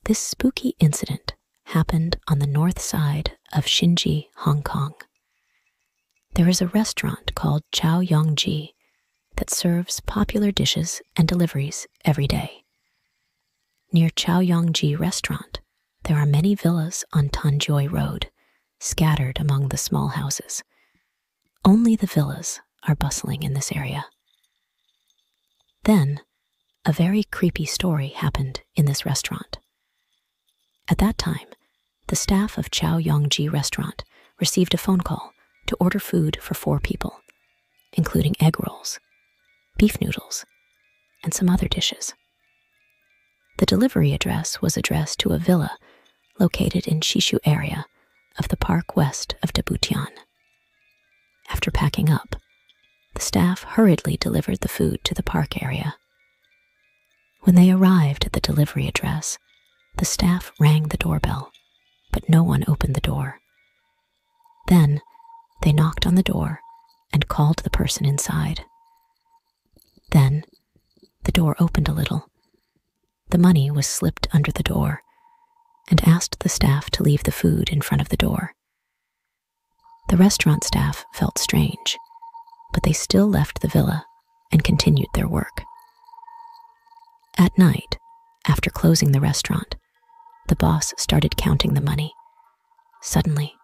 This spooky incident happened on the north side of Shinji, Hong Kong. There is a restaurant called Chow Yong Ji that serves popular dishes and deliveries every day. Near Chow Yong Ji restaurant, there are many villas on Tanjoy Road, scattered among the small houses. Only the villas are bustling in this area. Then, a very creepy story happened in this restaurant. At that time, the staff of Chow Yong Ji restaurant received a phone call to order food for 4 people, including egg rolls, beef noodles, and some other dishes. The delivery address was addressed to a villa located in Shishu area of the park west of Dabutian. After packing up, the staff hurriedly delivered the food to the park area. When they arrived at the delivery address, the staff rang the doorbell, but no one opened the door. Then, they knocked on the door and called the person inside. Then, the door opened a little. The money was slipped under the door and asked the staff to leave the food in front of the door. The restaurant staff felt strange, but they still left the villa and continued their work. At night, after closing the restaurant, the boss started counting the money. Suddenly,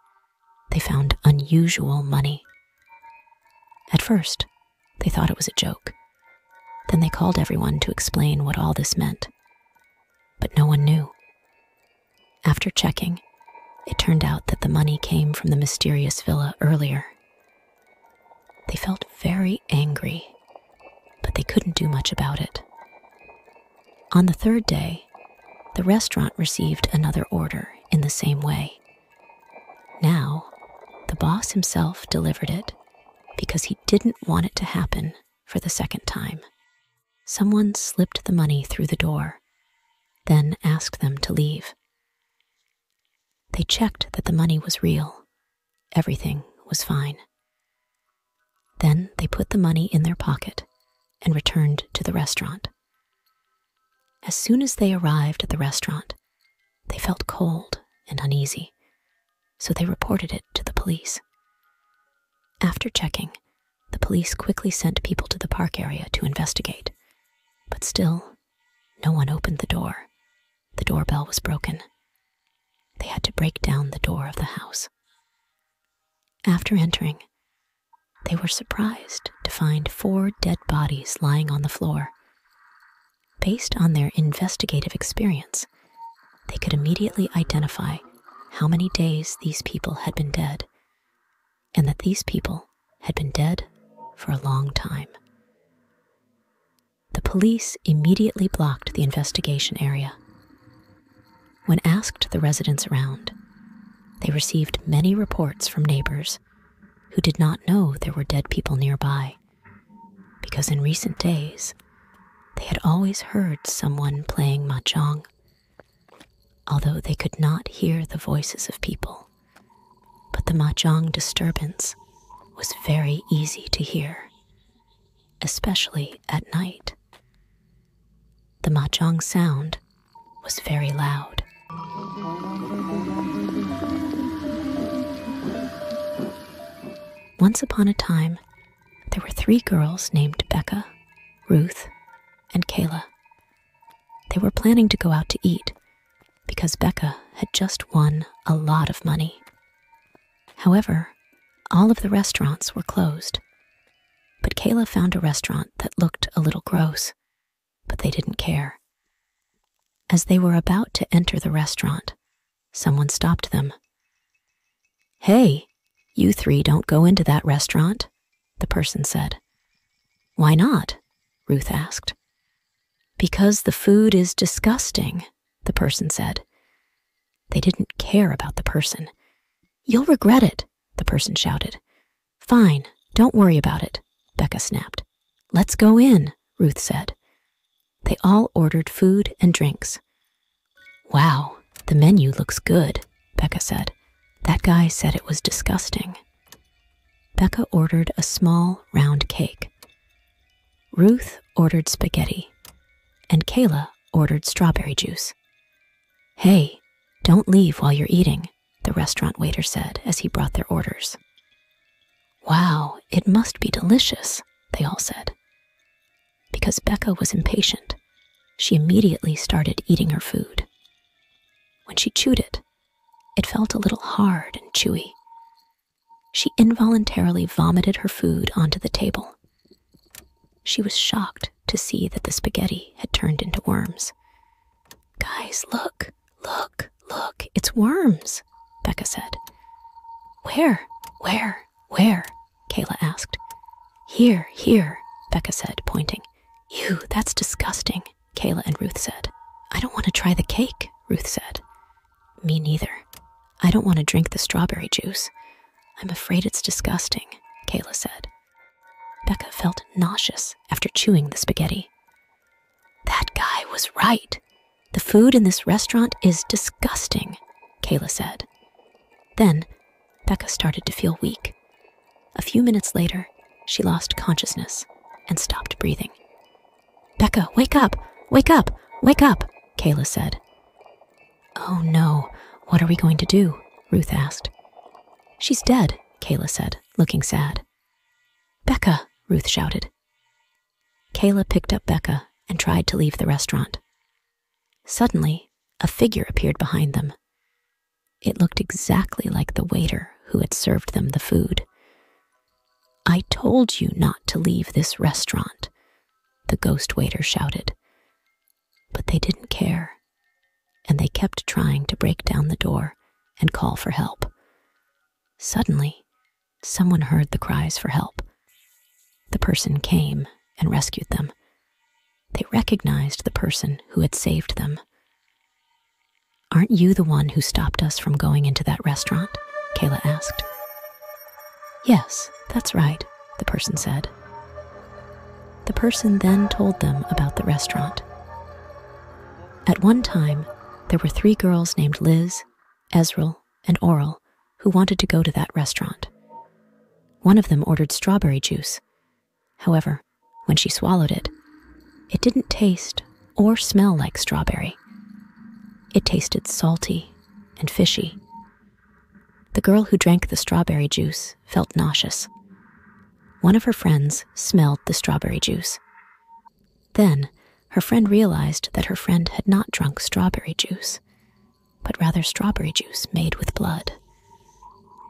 they found unusual money. At first, they thought it was a joke. Then they called everyone to explain what all this meant. But no one knew. After checking, it turned out that the money came from the mysterious villa earlier. They felt very angry, but they couldn't do much about it. On the 3rd day, the restaurant received another order in the same way. Now, the boss himself delivered it because he didn't want it to happen for the 2nd time. Someone slipped the money through the door, then asked them to leave. They checked that the money was real. Everything was fine. Then they put the money in their pocket and returned to the restaurant. As soon as they arrived at the restaurant, they felt cold and uneasy, so they reported it to the police. After checking, the police quickly sent people to the park area to investigate, but still, no one opened the door. The doorbell was broken. They had to break down the door of the house. After entering, they were surprised to find 4 dead bodies lying on the floor. Based on their investigative experience, they could immediately identify how many days these people had been dead, and that these people had been dead for a long time. The police immediately blocked the investigation area. When asked the residents around, they received many reports from neighbors who did not know there were dead people nearby, because in recent days, they had always heard someone playing mahjong. Although they could not hear the voices of people, but the mahjong disturbance was very easy to hear, especially at night. The mahjong sound was very loud. Once upon a time, there were 3 girls named Becca, Ruth, and Kayla. They were planning to go out to eat because Becca had just won a lot of money. However, all of the restaurants were closed. But Kayla found a restaurant that looked a little gross, but they didn't care. As they were about to enter the restaurant, someone stopped them. "Hey, you 3 don't go into that restaurant," the person said. "Why not?" Ruth asked. "Because the food is disgusting," the person said. They didn't care about the person. "You'll regret it," the person shouted. "Fine, don't worry about it," Becca snapped. "Let's go in," Ruth said. They all ordered food and drinks. "Wow, the menu looks good," Becca said. "That guy said it was disgusting." Becca ordered a small, round cake. Ruth ordered spaghetti, and Kayla ordered strawberry juice. "Hey, don't leave while you're eating," the restaurant waiter said as he brought their orders. "Wow, it must be delicious," they all said. Because Becca was impatient, she immediately started eating her food. When she chewed it, it felt a little hard and chewy. She involuntarily vomited her food onto the table. She was shocked to see that the spaghetti had turned into worms. "Guys, look, it's worms," Becca said. Where, Kayla asked. Here, Becca said, pointing. "Ew, that's disgusting," Kayla and Ruth said. "I don't want to try the cake," Ruth said. "Me neither. I don't want to drink the strawberry juice. I'm afraid it's disgusting," Kayla said. Becca felt nauseous after chewing the spaghetti. "That guy was right. The food in this restaurant is disgusting," Kayla said. Then, Becca started to feel weak. A few minutes later, she lost consciousness and stopped breathing. "Becca, wake up, Kayla said. "Oh no, what are we going to do?" Ruth asked. "She's dead," Kayla said, looking sad. "Becca," Ruth shouted. Kayla picked up Becca and tried to leave the restaurant. Suddenly, a figure appeared behind them. It looked exactly like the waiter who had served them the food. "I told you not to leave this restaurant," the ghost waiter shouted. But they didn't care, and they kept trying to break down the door and call for help. Suddenly, someone heard the cries for help. The person came and rescued them. They recognized the person who had saved them. "Aren't you the one who stopped us from going into that restaurant?" Kayla asked. "Yes, that's right," the person said. The person then told them about the restaurant. At one time, there were 3 girls named Liz, Ezreal, and Oral who wanted to go to that restaurant. One of them ordered strawberry juice. However, when she swallowed it, it didn't taste or smell like strawberry. It tasted salty and fishy. The girl who drank the strawberry juice felt nauseous. One of her friends smelled the strawberry juice. Then, her friend realized that her friend had not drunk strawberry juice, but rather strawberry juice made with blood.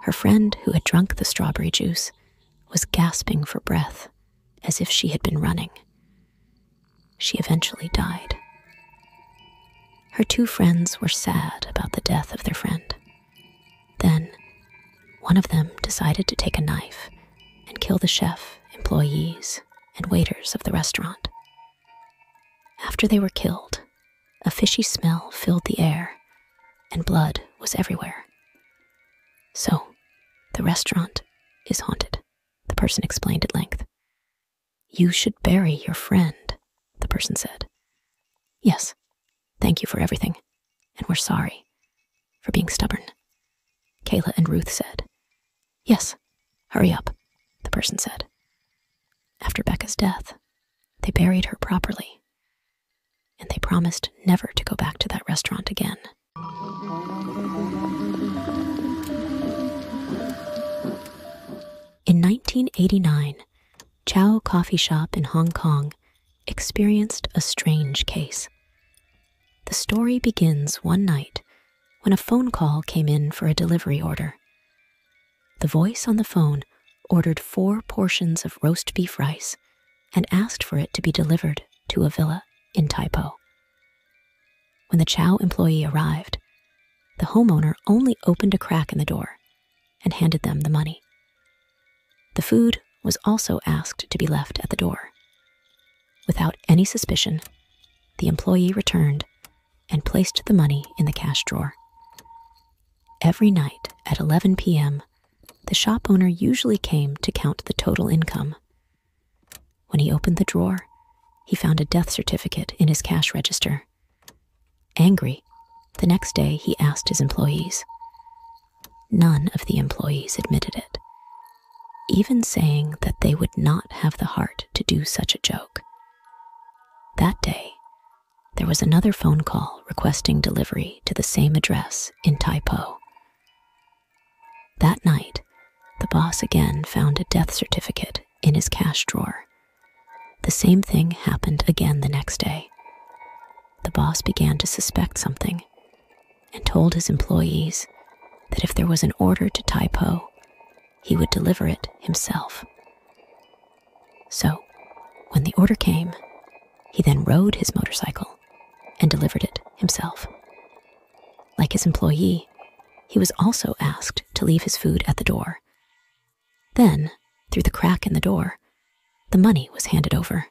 Her friend who had drunk the strawberry juice was gasping for breath as if she had been running. She eventually died. Her 2 friends were sad about the death of their friend. Then, one of them decided to take a knife and kill the chef, employees, and waiters of the restaurant. After they were killed, a fishy smell filled the air, and blood was everywhere. "So, the restaurant is haunted," the person explained at length. "You should bury your friend," the person said. "Yes, thank you for everything, and we're sorry for being stubborn," Kayla and Ruth said. "Yes, hurry up," the person said. After Becca's death, they buried her properly, and they promised never to go back to that restaurant again. In 1989, Chow Coffee Shop in Hong Kong experienced a strange case. The story begins one night when a phone call came in for a delivery order. The voice on the phone ordered 4 portions of roast beef rice and asked for it to be delivered to a villa in Taipo. When the Chow employee arrived, the homeowner only opened a crack in the door and handed them the money. The food was also asked to be left at the door. Without any suspicion, the employee returned and placed the money in the cash drawer. Every night at 11 p.m., the shop owner usually came to count the total income. When he opened the drawer, he found a death certificate in his cash register. Angry, the next day he asked his employees. None of the employees admitted it, even saying that they would not have the heart to do such a joke. That day, there was another phone call requesting delivery to the same address in Tai Po. That night, the boss again found a death certificate in his cash drawer. The same thing happened again the next day. The boss began to suspect something and told his employees that if there was an order to Tai Po, he would deliver it himself. So, when the order came, he then rode his motorcycle and delivered it himself. Like his employee, he was also asked to leave his food at the door. Then, through the crack in the door, the money was handed over.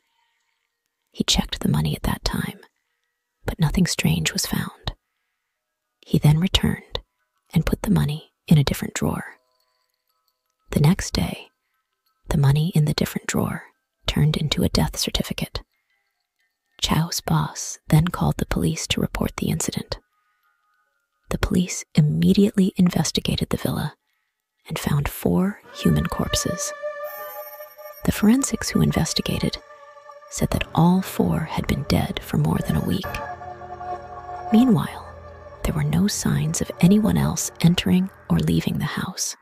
He checked the money at that time, but nothing strange was found. He then returned and put the money in a different drawer. The next day, the money in the different drawer turned into a death certificate. Chow's boss then called the police to report the incident. The police immediately investigated the villa and found 4 human corpses. The forensics who investigated said that all 4 had been dead for more than a week. Meanwhile, there were no signs of anyone else entering or leaving the house.